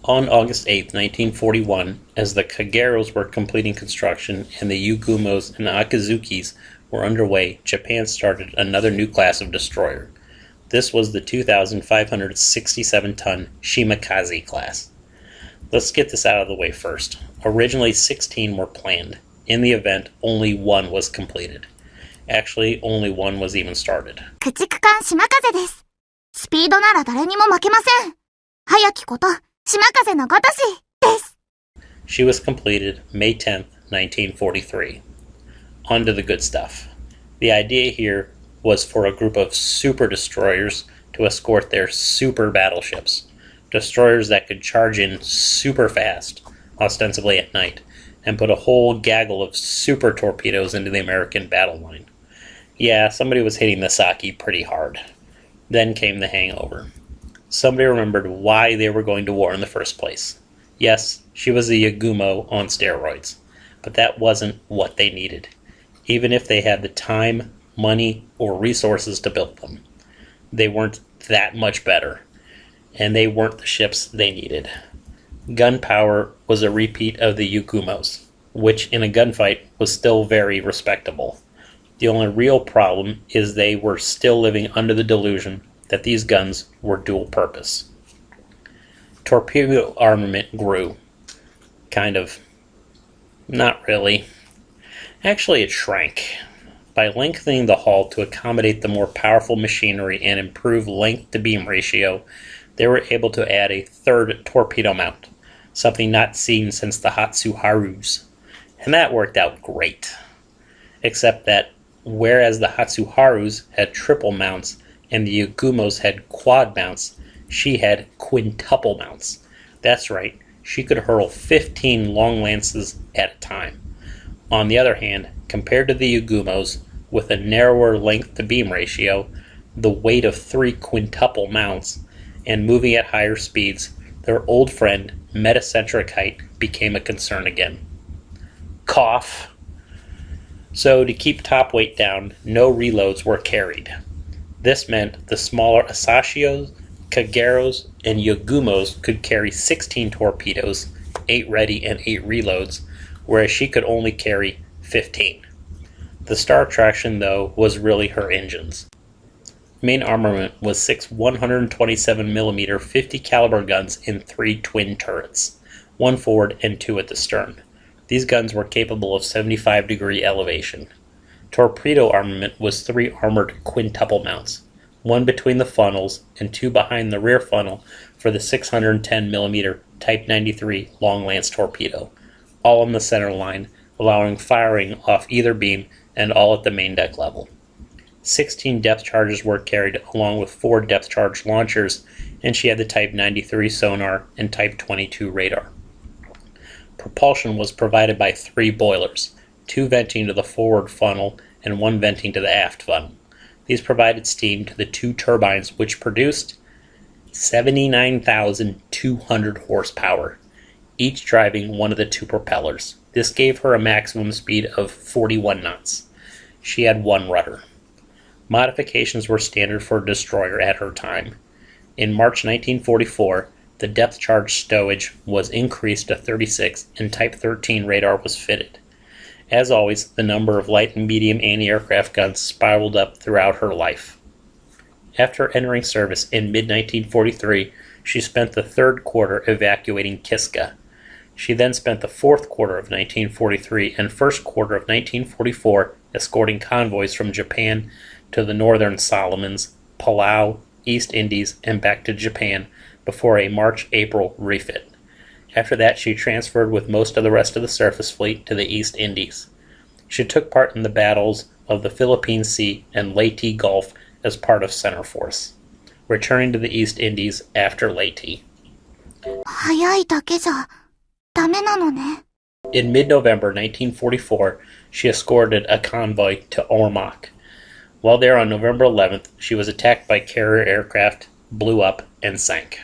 On August 8, 1941, as the Kageros were completing construction and the Yugumos and Akazukis were underway, Japan started another new class of destroyer. This was the 2,567-ton Shimakaze class. Let's get this out of the way first. Originally 16 were planned. In the event, only one was completed. Actually, only one was even started. 駆逐艦島風です。スピードなら誰にも負けません。早きこと、島風のごとしです。She was completed May 10th, 1943. On to the good stuff. The idea here was for a group of super destroyers to escort their super battleships. Destroyers that could charge in super fast, ostensibly at night, and put a whole gaggle of super torpedoes into the American battle line. Yeah, somebody was hitting the sake pretty hard. Then came the hangover. Somebody remembered why they were going to war in the first place. Yes, she was a Yagumo on steroids, but that wasn't what they needed, even if they had the time, money, or resources to build them. They weren't that much better, and they weren't the ships they needed. Gunpowder was a repeat of the Yugumos, which in a gunfight was still very respectable. The only real problem is they were still living under the delusion that these guns were dual purpose. Torpedo armament grew. Kind of. Not really. Actually, it shrank. By lengthening the hull to accommodate the more powerful machinery and improve length-to-beam ratio, they were able to add a third torpedo mount, something not seen since the Hatsuharus. And that worked out great. Except that whereas the Hatsuharus had triple mounts and the Yugumos had quad mounts, she had quintuple mounts. That's right, she could hurl 15 long lances at a time. On the other hand, compared to the Yugumos, with a narrower length-to-beam ratio, the weight of 3 quintuple mounts, and moving at higher speeds, their old friend, metacentric height, became a concern again. Cough. So to keep top weight down, no reloads were carried. This meant the smaller Asashios, Kageros, and Yugumos could carry 16 torpedoes, 8 ready and 8 reloads, whereas she could only carry 15. The star attraction, though, was really her engines. Main armament was 6 127mm 50 caliber guns in 3 twin turrets, 1 forward and 2 at the stern. These guns were capable of 75-degree elevation. Torpedo armament was 3 armored quintuple mounts, 1 between the funnels and 2 behind the rear funnel for the 610mm Type 93 long lance torpedo, all on the center line, allowing firing off either beam and all at the main deck level. 16 depth charges were carried along with 4 depth charge launchers, and she had the Type 93 sonar and Type 22 radar. Propulsion was provided by 3 boilers, 2 venting to the forward funnel and 1 venting to the aft funnel. These provided steam to the 2 turbines, which produced 79,200 horsepower, each driving one of the 2 propellers. This gave her a maximum speed of 41 knots. She had 1 rudder. Modifications were standard for a destroyer at her time. In March 1944, the depth charge stowage was increased to 36 and Type 13 radar was fitted. As always, the number of light and medium anti-aircraft guns spiraled up throughout her life. After entering service in mid-1943, she spent the 3rd quarter evacuating Kiska. She then spent the 4th quarter of 1943 and 1st quarter of 1944 escorting convoys from Japan to the Northern Solomons, Palau, East Indies, and back to Japan before a March-April refit. After that, she transferred with most of the rest of the surface fleet to the East Indies. She took part in the battles of the Philippine Sea and Leyte Gulf as part of Center Force, returning to the East Indies after Leyte. 早いだけじゃダメなのね。In mid-November 1944, she escorted a convoy to Ormoc. While there on November 11th, she was attacked by carrier aircraft, blew up, and sank.